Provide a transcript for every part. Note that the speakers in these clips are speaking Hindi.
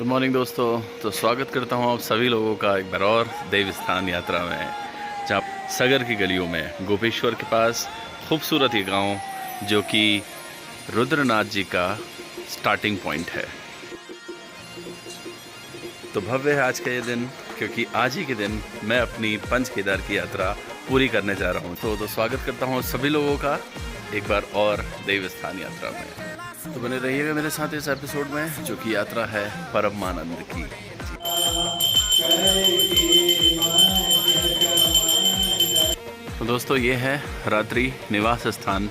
गुड मॉर्निंग दोस्तों। तो स्वागत करता हूँ आप सभी लोगों का एक बार और देव स्थान यात्रा में, जहाँ सगर की गलियों में गोपेश्वर के पास खूबसूरत ये गांव जो कि रुद्रनाथ जी का स्टार्टिंग पॉइंट है। तो भव्य है आज का ये दिन, क्योंकि आज ही के दिन मैं अपनी पंच केदार की यात्रा पूरी करने जा रहा हूँ। तो स्वागत करता हूँ सभी लोगों का एक बार और देव स्थान यात्रा में। तो बने रहिएगा मेरे साथ इस एपिसोड में, जो कि यात्रा है परमानंद की। तो दोस्तों ये है रात्रि निवास स्थान।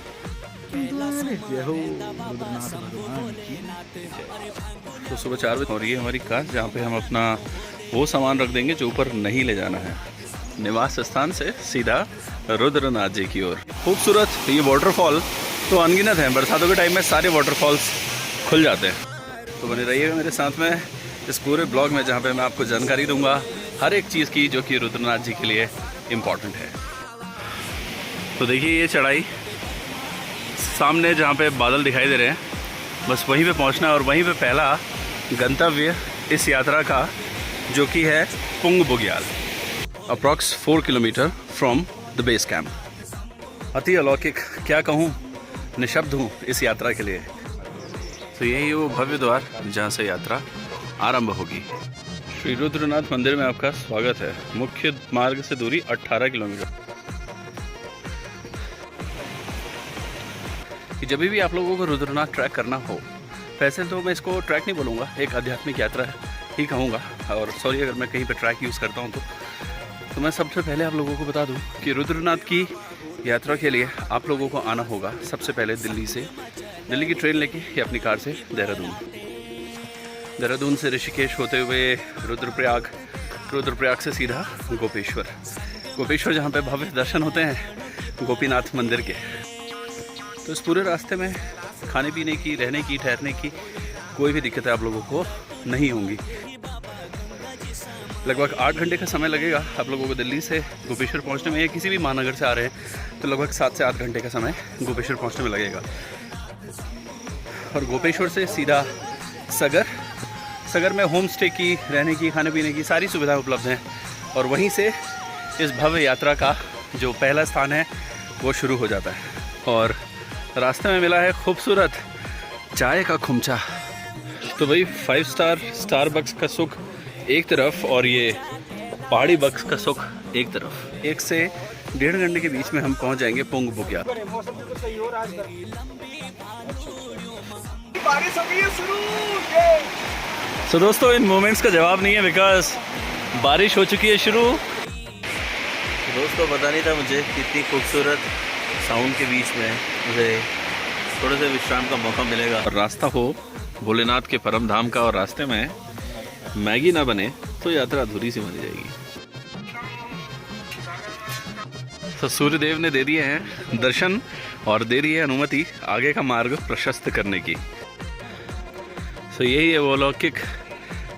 तो सुबह 4 बजे और ये हमारी कार, जहाँ पे हम अपना वो सामान रख देंगे जो ऊपर नहीं ले जाना है। निवास स्थान से सीधा रुद्रनाथ जी की ओर। खूबसूरत ये वाटरफॉल तो अनगिनत हैं। बरसातों के टाइम में सारे वाटरफॉल्स खुल जाते हैं। तो बने रहिएगा मेरे साथ में इस पूरे ब्लॉग में, जहाँ पे मैं आपको जानकारी दूंगा हर एक चीज़ की जो कि रुद्रनाथ जी के लिए इम्पॉर्टेंट है। तो देखिए ये चढ़ाई सामने जहाँ पे बादल दिखाई दे रहे हैं, बस वहीं पे पहुँचना है। और वहीं पे पहला गंतव्य इस यात्रा का जो कि है Pung Bugyal, approx 4 kilometre from the base camp. अति अलौकिक, क्या कहूँ, निशब्द हूँ इस यात्रा के लिए। तो यही वो भव्य द्वार जहाँ से यात्रा आरंभ होगी। श्री रुद्रनाथ मंदिर में आपका स्वागत है। मुख्य मार्ग से दूरी 18 किलोमीटर। कि जब भी आप लोगों को रुद्रनाथ ट्रैक करना हो, वैसे तो मैं इसको ट्रैक नहीं बोलूँगा, एक आध्यात्मिक यात्रा ही कहूँगा। और सॉरी अगर मैं कहीं पर ट्रैक यूज़ करता हूँ तो मैं सबसे पहले आप लोगों को बता दूँ कि रुद्रनाथ की यात्रा के लिए आप लोगों को आना होगा सबसे पहले दिल्ली की ट्रेन लेके या अपनी कार से देहरादून से ऋषिकेश होते हुए रुद्रप्रयाग से सीधा गोपेश्वर जहाँ पे भव्य दर्शन होते हैं गोपीनाथ मंदिर के। तो इस पूरे रास्ते में खाने पीने की, रहने की, ठहरने की कोई भी दिक्कतें आप लोगों को नहीं होंगी। लगभग 8 घंटे का समय लगेगा आप लोगों को दिल्ली से गोपेश्वर पहुंचने में, या किसी भी महानगर से आ रहे हैं तो लगभग 7 से 8 घंटे का समय गोपेश्वर पहुंचने में लगेगा। और गोपेश्वर से सीधा सगर में होम स्टे की, रहने की, खाने पीने की सारी सुविधाएं उपलब्ध हैं। और वहीं से इस भव्य यात्रा का जो पहला स्थान है वो शुरू हो जाता है। और रास्ते में मिला है खूबसूरत चाय का खुमचा। तो भाई 5 स्टार स्टारबक्स का सुख एक तरफ और ये पहाड़ी बक्स का सुख एक तरफ। 1 से 1.5 घंटे के बीच में हम पहुंच जाएंगे पुंग बुग्याल। तो दोस्तों इन मोमेंट्स का जवाब नहीं है, बिकॉज बारिश हो चुकी है शुरू। दोस्तों पता नहीं था मुझे कितनी खूबसूरत साउंड के बीच में मुझे थोड़े से विश्राम का मौका मिलेगा। और रास्ता हो भोलेनाथ के परम धाम का, और रास्ते में मैगी ना बने तो यात्रा अधूरी सी मानी जाएगी। तो सूर्यदेव ने दे दिए हैं दर्शन और दे रही है अनुमति आगे का मार्ग प्रशस्त करने की। तो यही है वो अलौकिक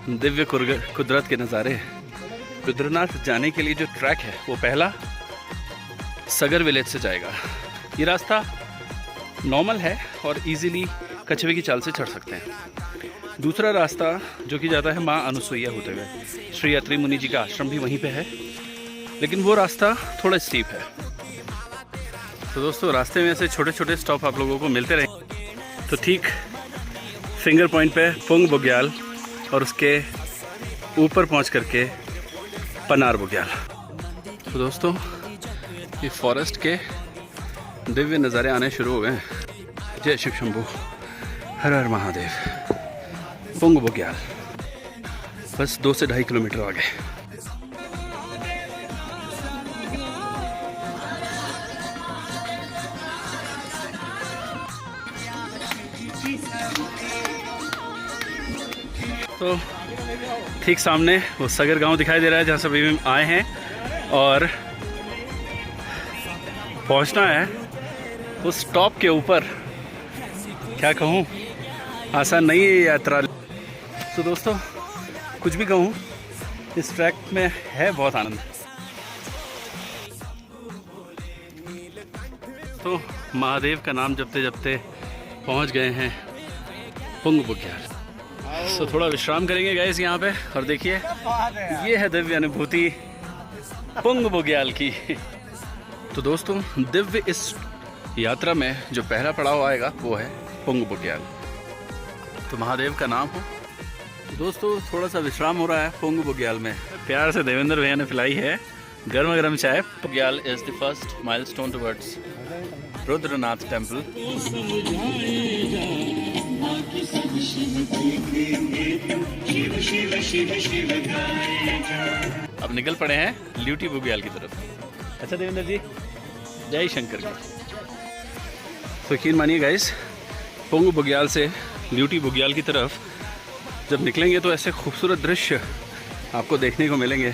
दिव्य कुदरत के नज़ारे। रुद्रनाथ जाने के लिए जो ट्रैक है वो पहला सगर विलेज से जाएगा। ये रास्ता नॉर्मल है और इजीली कछुए की चाल से चढ़ सकते हैं। दूसरा रास्ता जो कि जाता है माँ अनुसुईया होते हुए, श्री अत्रि मुनि जी का आश्रम भी वहीं पे है, लेकिन वो रास्ता थोड़ा स्टीप है। तो दोस्तों रास्ते में ऐसे छोटे छोटे स्टॉप आप लोगों को मिलते रहे। तो ठीक फिंगर पॉइंट पे पुंग बुग्याल और उसके ऊपर पहुंच करके पनार बुग्याल। तो दोस्तों ये फॉरेस्ट के दिव्य नज़ारे आने शुरू हो गए हैं। जय शिव शंभू, हर हर महादेव। पुंग बुग्याल बस 2 से 2.5 किलोमीटर आगे। तो ठीक सामने वो सगर गांव दिखाई दे रहा है जहाँ से अभी हम आए हैं, और पहुंचना है उस स्टॉप के ऊपर। क्या कहूँ, आसान नहीं है यात्रा। तो दोस्तों कुछ भी कहूँ, इस ट्रैक में है बहुत आनंद। तो महादेव का नाम जपते जपते पहुंच गए हैं पुंग बुग्याल। सो थोड़ा विश्राम करेंगे गाइस यहाँ पे। और देखिए ये है दिव्य अनुभूति पुंग बुग्याल की। तो दोस्तों दिव्य इस यात्रा में जो पहला पड़ाव आएगा वो है पुंग बुग्याल। तो महादेव का नाम हो। तो दोस्तों थोड़ा सा विश्राम हो रहा है पुंग बुग्याल में। प्यार से देवेंद्र भैया ने पिलाई है गर्मा गर्म चाय। Bugyal is the first milestone towards Rudranath temple. अब निकल पड़े हैं ल्यूटी बुग्याल की तरफ। अच्छा देवेंद्र जी, जय शंकर जी। तो यकीन मानिए गाइस, पुंग बुग्याल से ल्यूटी बुग्याल की तरफ जब निकलेंगे तो ऐसे खूबसूरत दृश्य आपको देखने को मिलेंगे।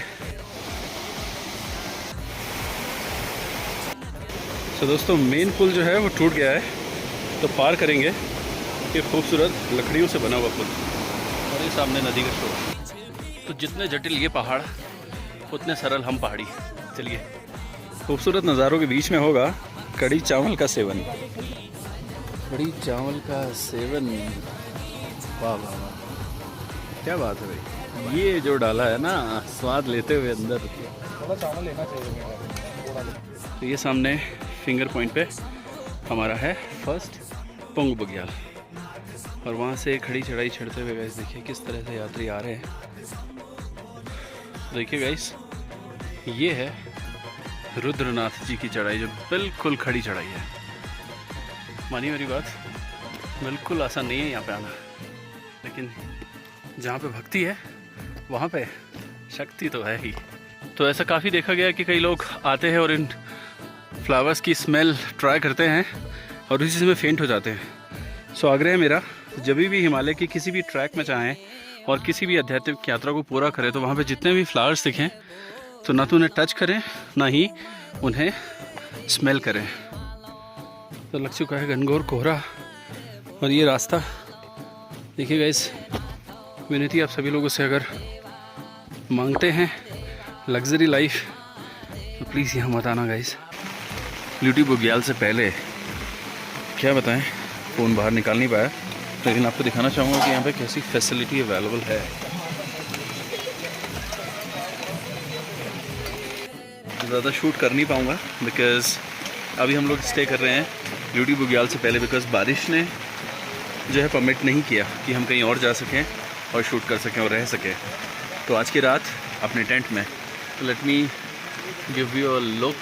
तो दोस्तों मेन पुल जो है वो टूट गया है, तो पार करेंगे ये खूबसूरत लकड़ियों से बना हुआ पुल। और ये सामने नदी का शोर। तो जितने जटिल ये पहाड़ उतने सरल हम पहाड़ी। चलिए, खूबसूरत नज़ारों के बीच में होगा कड़ी चावल का सेवन। कड़ी चावल का सेवन, वाह वाह वाह, क्या बात है भाई। ये जो डाला है ना स्वाद लेते हुए अंदर, थोड़ा चावल लेना चाहिए। तो ये सामने फिंगर पॉइंट पे हमारा है फर्स्ट पुंग बुग्याल। और वहाँ से खड़ी चढ़ाई चढ़ते हुए गाइस देखिए किस तरह से यात्री आ रहे हैं। देखिए गाइस, ये है रुद्रनाथ जी की चढ़ाई जो बिल्कुल खड़ी चढ़ाई है। मानिए मेरी बात, बिल्कुल आसान नहीं है यहाँ पे आना, लेकिन जहाँ पे भक्ति है वहाँ पे शक्ति तो है ही। तो ऐसा काफ़ी देखा गया कि कई लोग आते हैं और इन फ्लावर्स की स्मेल ट्राई करते हैं और उसी में फेंट हो जाते हैं। सो आग्रह है मेरा, जब भी हिमालय की किसी भी ट्रैक में चाहें और किसी भी आध्यात्मिक यात्रा को पूरा करें तो वहाँ पे जितने भी फ्लावर्स दिखें तो ना तो उन्हें टच करें ना ही उन्हें स्मेल करें। तो लग चुका है घनघोर कोहरा और ये रास्ता देखिए गाइस। विनती आप सभी लोगों से, अगर मांगते हैं लग्जरी लाइफ तो प्लीज़ यहाँ मत आना गाइस। ल्यूटी बुग्याल से पहले क्या बताएं, फ़ोन बाहर निकाल नहीं पाया, लेकिन आपको दिखाना चाहूँगा कि यहाँ पे कैसी फैसिलिटी अवेलेबल है। ज़्यादा शूट कर नहीं पाऊँगा बिकॉज़ अभी हम लोग स्टे कर रहे हैं ल्यूटी बुग्याल से पहले, बिकॉज़ बारिश ने जो है परमिट नहीं किया कि हम कहीं और जा सकें और शूट कर सकें और रह सकें। तो आज की रात अपने टेंट में। Let me give you a look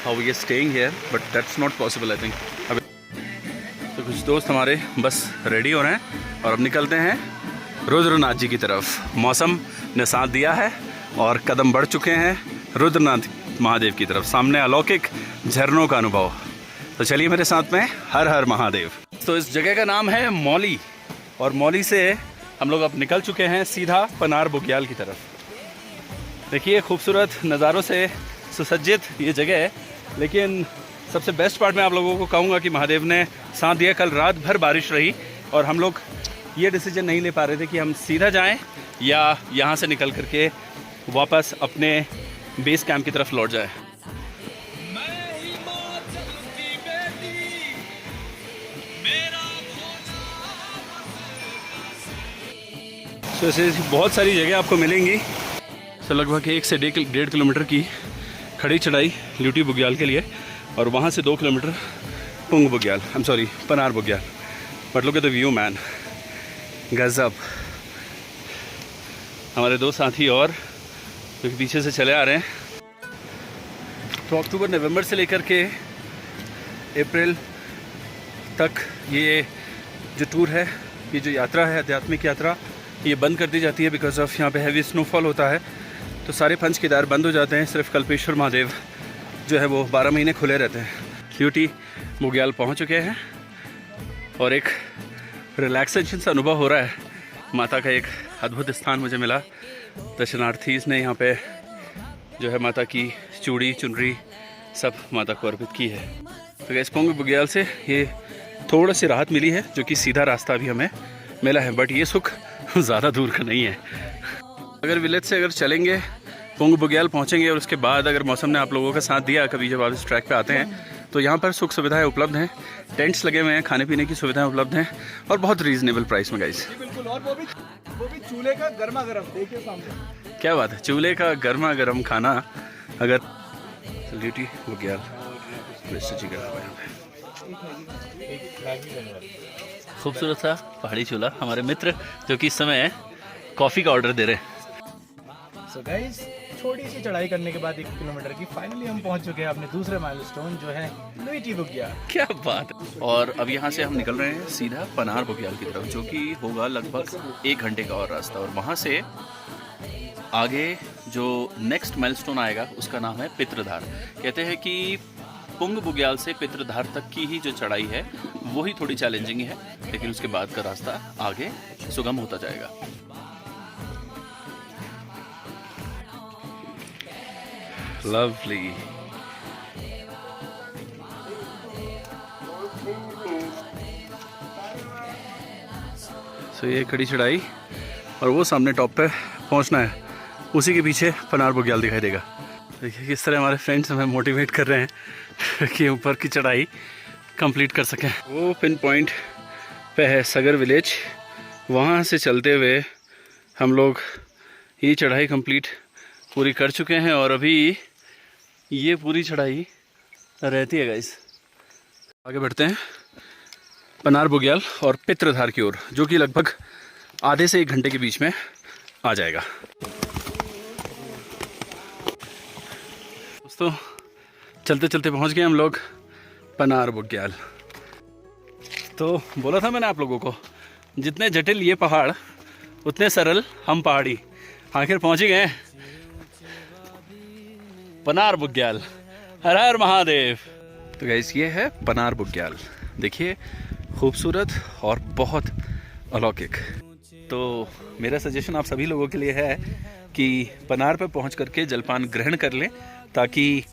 how we are staying here, but that's not possible I think. अब तो कुछ दोस्त हमारे बस रेडी हो रहे हैं और अब निकलते हैं रुद्रनाथ जी की तरफ। मौसम ने साथ दिया है और कदम बढ़ चुके हैं रुद्रनाथ महादेव की तरफ। सामने अलौकिक झरनों का अनुभव। तो चलिए मेरे साथ में, हर हर महादेव। तो इस जगह का नाम है मौली और मौली से हम लोग अब निकल चुके हैं सीधा पनार बुग्याल की तरफ। देखिए खूबसूरत नज़ारों से सुसज्जित ये जगह है, लेकिन सबसे बेस्ट पार्ट मैं आप लोगों को कहूँगा कि महादेव ने साथ दिया। कल रात भर बारिश रही और हम लोग ये डिसीजन नहीं ले पा रहे थे कि हम सीधा जाएं या यहाँ से निकल करके वापस अपने बेस कैंप की तरफ लौट जाए। तो ऐसे बहुत सारी जगह आपको मिलेंगी। तो लगभग 1 से 1.5 किलोमीटर की खड़ी चढ़ाई ल्यूटी बुग्याल के लिए और वहाँ से 2 kilometre Pung Bugyal, I am sorry Panar Bugyal. But look at the view man, गजब। हमारे 2 साथी और जो कि पीछे से चले आ रहे हैं। तो अक्टूबर नवंबर से लेकर के अप्रैल तक ये जो टूर है, ये जो यात्रा है आध्यात्मिक यात्रा, ये बंद कर दी जाती है बिकॉज ऑफ यहाँ पे हैवी स्नोफॉल होता है। तो सारे पंच केदार बंद हो जाते हैं, सिर्फ कल्पेश्वर महादेव जो है वो 12 महीने खुले रहते हैं। ल्यूटी बुग्याल पहुँच चुके हैं और एक रिलैक्सेशन सा अनुभव हो रहा है। माता का एक अद्भुत स्थान मुझे मिला। दर्शनार्थी ने यहाँ पे जो है माता की चूड़ी चुनरी सब माता को अर्पित की है। तो गैस पुंग बुग्याल से ये थोड़ा सी राहत मिली है, जो कि सीधा रास्ता अभी हमें मिला है, बट ये सुख ज़्यादा दूर का नहीं है। अगर विलेज से अगर चलेंगे पुंग बुग्याल पहुँचेंगे और उसके बाद अगर मौसम ने आप लोगों का साथ दिया, कभी जब आप इस ट्रैक पे आते हैं तो यहाँ पर सुख सुविधाएं उपलब्ध हैं, टेंट्स लगे हुए हैं, खाने पीने की सुविधाएं उपलब्ध हैं और बहुत रीजनेबल प्राइस में गाइस। बिल्कुल, और वो भी चूल्हे का गर्मा गर्म, देखिए सामने। क्या बात है, चूल्हे का गर्मा गर्म खाना। अगर ड्यूटी हो गया खूबसूरत सा पहाड़ी चूल्हा, हमारे मित्र जो कि इस समय कॉफ़ी का ऑर्डर दे रहे हैं। So guys, छोटी सी चढ़ाई करने के बाद 1 किलोमीटर की फाइनली हम पहुंच चुके हैं अपने दूसरे माइलस्टोन जो है लुईटी बुग्याल। क्या बात है। और अब यहाँ से हम निकल रहे हैं सीधा पनार बुग्याल की तरफ, जो कि होगा लगभग 1 घंटे का और रास्ता। और वहाँ से आगे जो नेक्स्ट माइलस्टोन आएगा उसका नाम है पितृधार। कहते हैं कि पुंग बुग्याल से पितृधार तक की ही जो चढ़ाई है वो ही थोड़ी चैलेंजिंग है, लेकिन उसके बाद का रास्ता आगे सुगम होता जाएगा। लवली। सो ये खड़ी चढ़ाई और वो सामने टॉप पे पहुंचना है, उसी के पीछे पनार बुग्याल दिखाई देगा। देखिए किस तरह हमारे फ्रेंड्स हमें मोटिवेट कर रहे हैं कि ऊपर की चढ़ाई कंप्लीट कर सकें। वो पिन पॉइंट पे है सगर विलेज, वहाँ से चलते हुए हम लोग ये चढ़ाई कंप्लीट पूरी कर चुके हैं और अभी ये पूरी चढ़ाई रहती है गाइस। आगे बढ़ते हैं पनार बुग्याल और पितृधार की ओर, जो कि लगभग आधे से 1 घंटे के बीच में आ जाएगा। दोस्तों चलते चलते पहुंच गए हम लोग पनार बुग्याल। तो बोला था मैंने आप लोगों को, जितने जटिल ये पहाड़ उतने सरल हम पहाड़ी। आखिर पहुंच ही गए पनार बुग्याल। हर हर महादेव। तो गाइस ये है पनार बुग्याल, देखिए खूबसूरत और बहुत अलौकिक। तो मेरा सजेशन आप सभी लोगों के लिए है कि पनार पर पहुंच करके जलपान ग्रहण कर लें, ताकि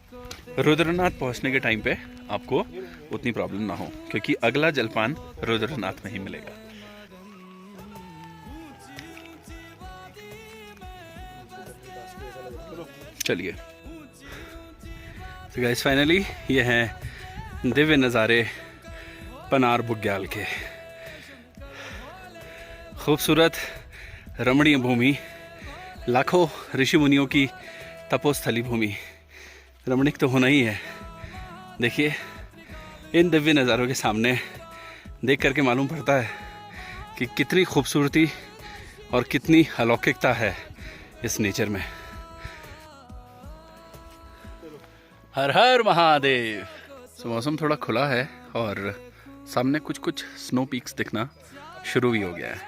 रुद्रनाथ पहुंचने के टाइम पे आपको उतनी प्रॉब्लम ना हो, क्योंकि अगला जलपान रुद्रनाथ में ही मिलेगा। चलिए तो गाइस फाइनली ये हैं दिव्य नज़ारे पनार बुग्याल के। खूबसूरत रमणीय भूमि, लाखों ऋषि मुनियों की तपोस्थली भूमि, रमणीक तो होना ही है। देखिए इन दिव्य नज़ारों के सामने देख करके मालूम पड़ता है कि कितनी खूबसूरती और कितनी अलौकिकता है इस नेचर में। हर हर महादेव। तो मौसम थोड़ा खुला है और सामने कुछ कुछ स्नो पीक्स दिखना शुरू भी हो गया है।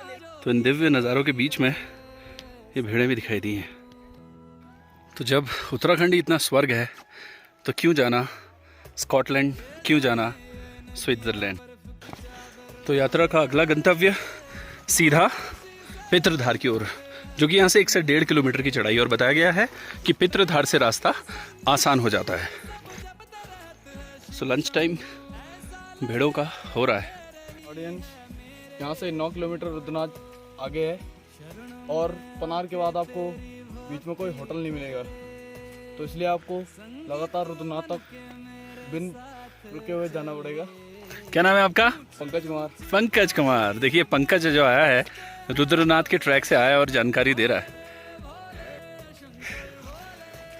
तो इन दिव्य नज़ारों के बीच में ये भीड़ें भी दिखाई दी हैं। तो जब उत्तराखंड ही इतना स्वर्ग है तो क्यों जाना स्कॉटलैंड, क्यों जाना स्विट्ज़रलैंड। तो यात्रा का अगला गंतव्य सीधा पितृधार की ओर, जो कि यहाँ से 1 से 1.5 किलोमीटर की चढ़ाई, और बताया गया है कि पितृधार से रास्ता आसान हो जाता है। सो लंच टाइम भेड़ों का हो रहा है। ऑडियंस, यहाँ से 9 किलोमीटर रुद्रनाथ आगे है और पनार के बाद आपको बीच में कोई होटल नहीं मिलेगा, तो इसलिए आपको लगातार रुद्रनाथ तक बिन रुके हुए जाना पड़ेगा। क्या नाम है आपका? पंकज कुमार। पंकज कुमार। देखिए पंकज जो आया है रुद्रनाथ के ट्रैक से आया और जानकारी दे रहा है।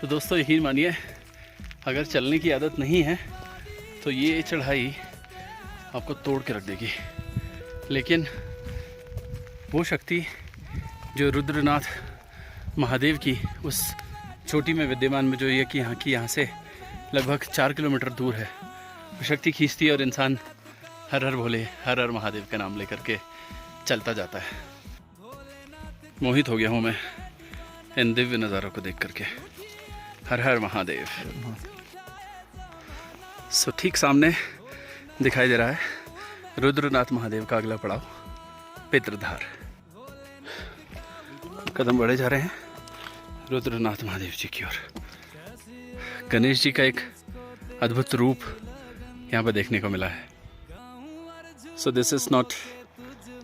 तो दोस्तों यकीन मानिए, अगर चलने की आदत नहीं है तो ये चढ़ाई आपको तोड़ के रख देगी, लेकिन वो शक्ति जो रुद्रनाथ महादेव की उस चोटी में विद्यमान में, जो ये कि यहाँ से लगभग 4 किलोमीटर दूर है, वो शक्ति खींचती है और इंसान हर हर भोले, हर हर महादेव का नाम लेकर के चलता जाता है। मोहित हो गया हूँ मैं इन दिव्य नज़ारों को देख करके। हर हर महादेव। सो ठीक सामने दिखाई दे रहा है रुद्रनाथ महादेव का अगला पड़ाव पितृधार। कदम बढ़े जा रहे हैं रुद्रनाथ महादेव जी की ओर। गणेश जी का एक अद्भुत रूप यहाँ पर देखने को मिला है। So this is not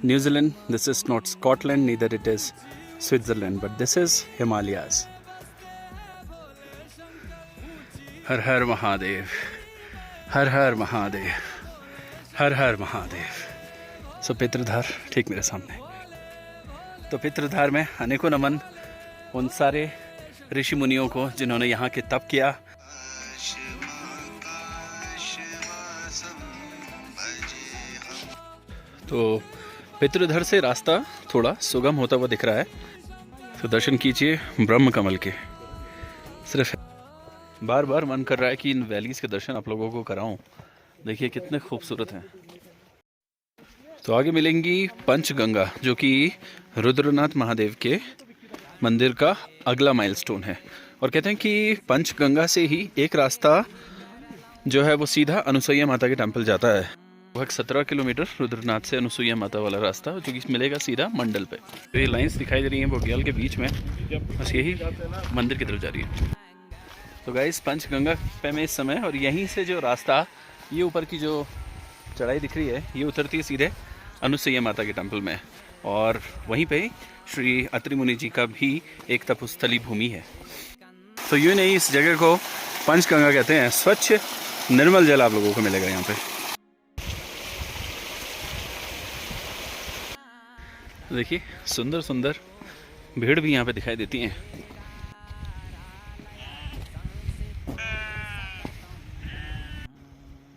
New Zealand, this is not Scotland, neither it is Switzerland, but this is Himalayas. Har Har Mahadev. Har Har Mahadev, Har Har Mahadev. So Pitridhar ठीक मेरे सामने। तो पितृधार में अनेकों नमन उन सारे ऋषि मुनियों को जिन्होंने यहाँ के तप किया। तो पितृधर से रास्ता थोड़ा सुगम होता हुआ दिख रहा है। तो दर्शन कीजिए ब्रह्म कमल के। सिर्फ बार बार मन कर रहा है कि इन वैलीज के दर्शन आप लोगों को कराऊं। देखिए कितने खूबसूरत हैं। तो आगे मिलेंगी पंचगंगा, जो कि रुद्रनाथ महादेव के मंदिर का अगला माइलस्टोन है। और कहते हैं कि पंचगंगा से ही एक रास्ता जो है वो सीधा अनुसुईया माता के टेम्पल जाता है। लगभग 17 किलोमीटर रुद्रनाथ से अनुसुईया माता वाला रास्ता, जो कि मिलेगा सीधा मंडल पे। तो ये लाइंस दिखाई दे रही हैं बोग्याल के बीच में, बस यही मंदिर की तरफ जा रही है। तो गाइस पंचगंगा पे में इस समय, और यहीं से जो रास्ता, ये ऊपर की जो चढ़ाई दिख रही है, ये उतरती है सीधे अनुसुईया माता के टेम्पल में। और वहीं पे श्री अत्रि मुनि जी का भी एक तपस्थली भूमि है। तो यूँ नहीं, इस जगह को पंचगंगा कहते हैं। स्वच्छ निर्मल जल आप लोगों को मिलेगा यहाँ पे। देखिए सुंदर सुंदर भीड़ भी यहाँ पे दिखाई देती हैं।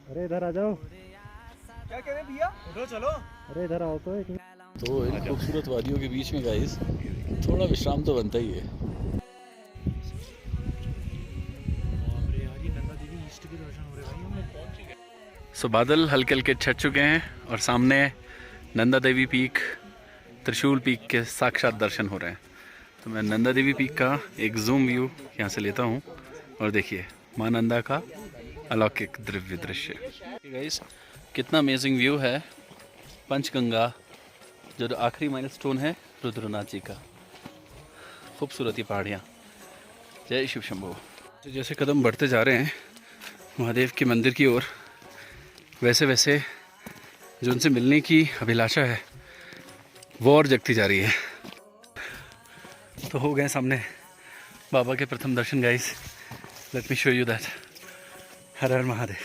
अरे इधर आ जाओ। क्या कह रहे भैया? उठो चलो। अरे इधर आओ तो। तो इन खूबसूरत वादियों के बीच में गाइस थोड़ा विश्राम तो बनता ही है। सो बादल हल्के हल्के छट चुके हैं और सामने नंदा देवी पीक, त्रिशूल पीक के साक्षात दर्शन हो रहे हैं। तो मैं नंदा देवी पीक का एक जूम व्यू यहाँ से लेता हूँ और देखिए माँ नंदा का अलौकिक दिव्य दृश्य। गाइस कितना अमेजिंग व्यू है। पंचगंगा जो आखिरी माइलस्टोन है रुद्रनाथ जी का। खूबसूरत ही पहाड़ियाँ। जय शिव शंभो। तो जैसे कदम बढ़ते जा रहे हैं महादेव के मंदिर की ओर, वैसे वैसे जो उनसे मिलने की अभिलाषा है वो और जगती जा रही है। तो हो गए सामने बाबा के प्रथम दर्शन guys. Let me show you that. Har Har Mahadev,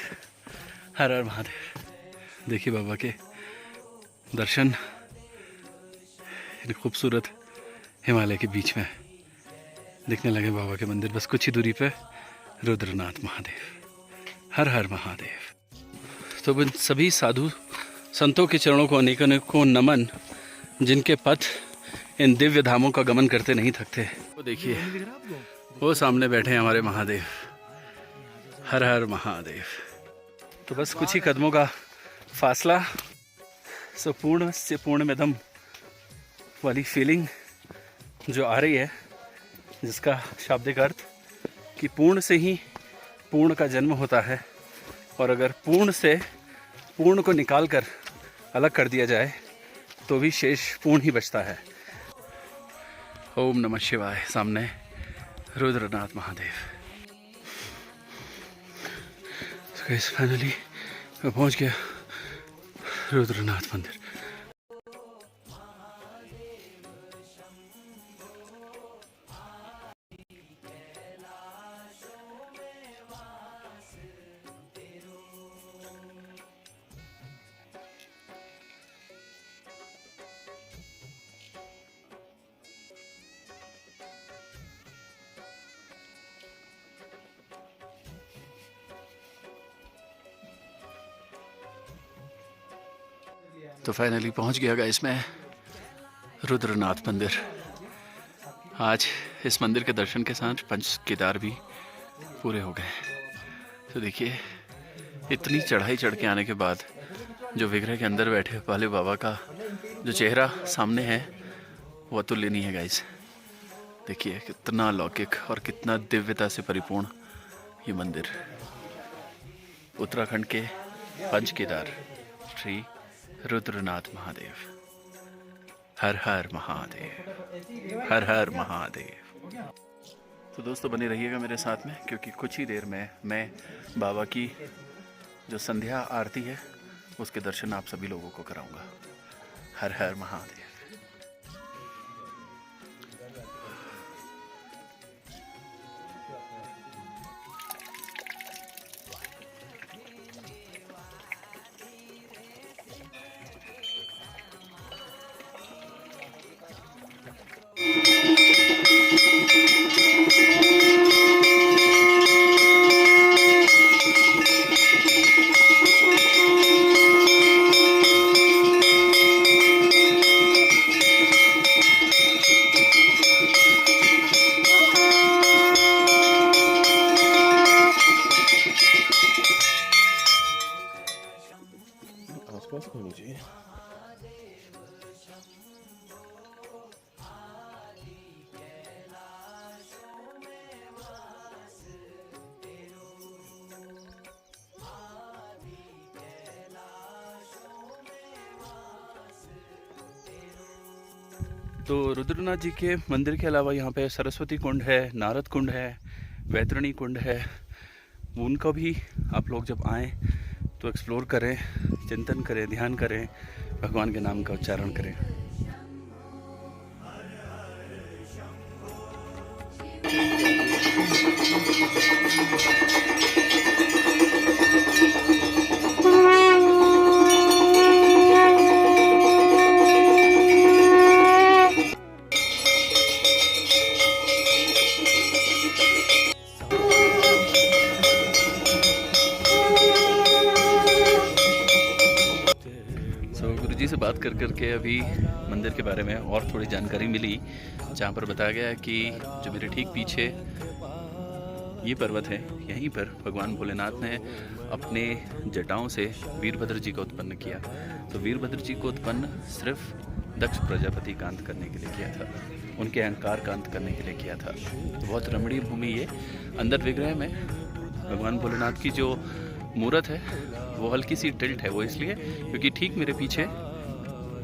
Har Har Mahadev. देखिए बाबा के दर्शन इन खूबसूरत हिमालय के बीच में दिखने लगे। बाबा के मंदिर बस कुछ ही दूरी पे रुद्रनाथ महादेव। हर हर महादेव। तो इन सभी साधु संतों के चरणों को अनेकों अनेकों नमन, जिनके पथ इन दिव्य धामों का गमन करते नहीं थकते। वो देखिए वो सामने बैठे हैं हमारे महादेव। हर हर महादेव। तो बस कुछ ही कदमों का फासला। सो पूर्ण से पूर्ण में दम वाली फीलिंग जो आ रही है, जिसका शाब्दिक अर्थ कि पूर्ण से ही पूर्ण का जन्म होता है, और अगर पूर्ण से पूर्ण को निकाल कर अलग कर दिया जाए तो भी शेष पूर्ण ही बचता है। ओम नमः शिवाय। सामने रुद्रनाथ महादेव। फाइनली मैं पहुंच गया रुद्रनाथ मंदिर। तो फाइनली पहुंच गया गाइस मैं रुद्रनाथ मंदिर। आज इस मंदिर के दर्शन के साथ पंच केदार भी पूरे हो गए। तो देखिए इतनी चढ़ाई चढ़ के आने के बाद जो विग्रह के अंदर बैठे वाले बाबा का जो चेहरा सामने है वो अतुलनीय है गाइस। देखिए कितना अलौकिक और कितना दिव्यता से परिपूर्ण ये मंदिर। उत्तराखंड के पंच केदार श्री रुद्रनाथ महादेव। हर हर महादेव, हर हर महादेव। तो दोस्तों बने रहिएगा मेरे साथ में, क्योंकि कुछ ही देर में मैं बाबा की जो संध्या आरती है उसके दर्शन आप सभी लोगों को कराऊंगा। हर हर महादेव। तो रुद्रनाथ जी के मंदिर के अलावा यहाँ पे सरस्वती कुंड है, नारद कुंड है, वैतरणी कुंड है। उनका भी आप लोग जब आएँ तो एक्सप्लोर करें, चिंतन करें, ध्यान करें, भगवान के नाम का उच्चारण करें। गुरुजी से बात कर करके अभी मंदिर के बारे में और थोड़ी जानकारी मिली, जहाँ पर बताया गया है कि जो मेरे ठीक पीछे ये पर्वत है, यहीं पर भगवान भोलेनाथ ने अपने जटाओं से वीरभद्र जी को उत्पन्न किया। तो वीरभद्र जी को उत्पन्न सिर्फ दक्ष प्रजापति का अंत करने के लिए किया था, उनके अहंकार का अंत करने के लिए किया था। तो बहुत रमणीय भूमि ये। अंदर विग्रह में भगवान भोलेनाथ की जो मूर्त है वो हल्की सी टिल्ट है। वो इसलिए क्योंकि ठीक मेरे पीछे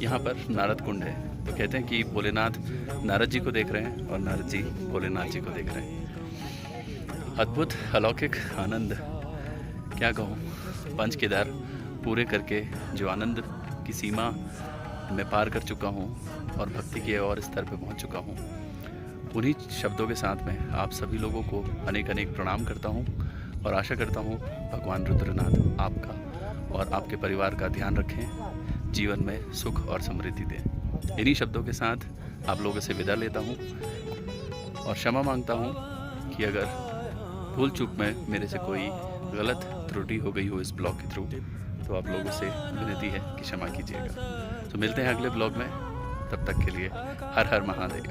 यहाँ पर नारद कुंड है। तो कहते हैं कि भोलेनाथ नारद जी को देख रहे हैं और नारद जी भोलेनाथ जी को देख रहे हैं। अद्भुत अलौकिक आनंद, क्या कहूँ, पंच केदार पूरे करके जो आनंद की सीमा मैं पार कर चुका हूँ और भक्ति के और स्तर पे पहुँच चुका हूँ। उन्हीं शब्दों के साथ में आप सभी लोगों को अनेक अनेक प्रणाम करता हूँ और आशा करता हूँ भगवान रुद्रनाथ आपका और आपके परिवार का ध्यान रखें, जीवन में सुख और समृद्धि दें। इन्हीं शब्दों के साथ आप लोगों से विदा लेता हूँ और क्षमा मांगता हूँ कि अगर भूल चूक में मेरे से कोई गलत त्रुटि हो गई हो इस ब्लॉग के थ्रू, तो आप लोगों से विनती है कि क्षमा कीजिएगा। तो मिलते हैं अगले ब्लॉग में, तब तक के लिए हर हर महादेव।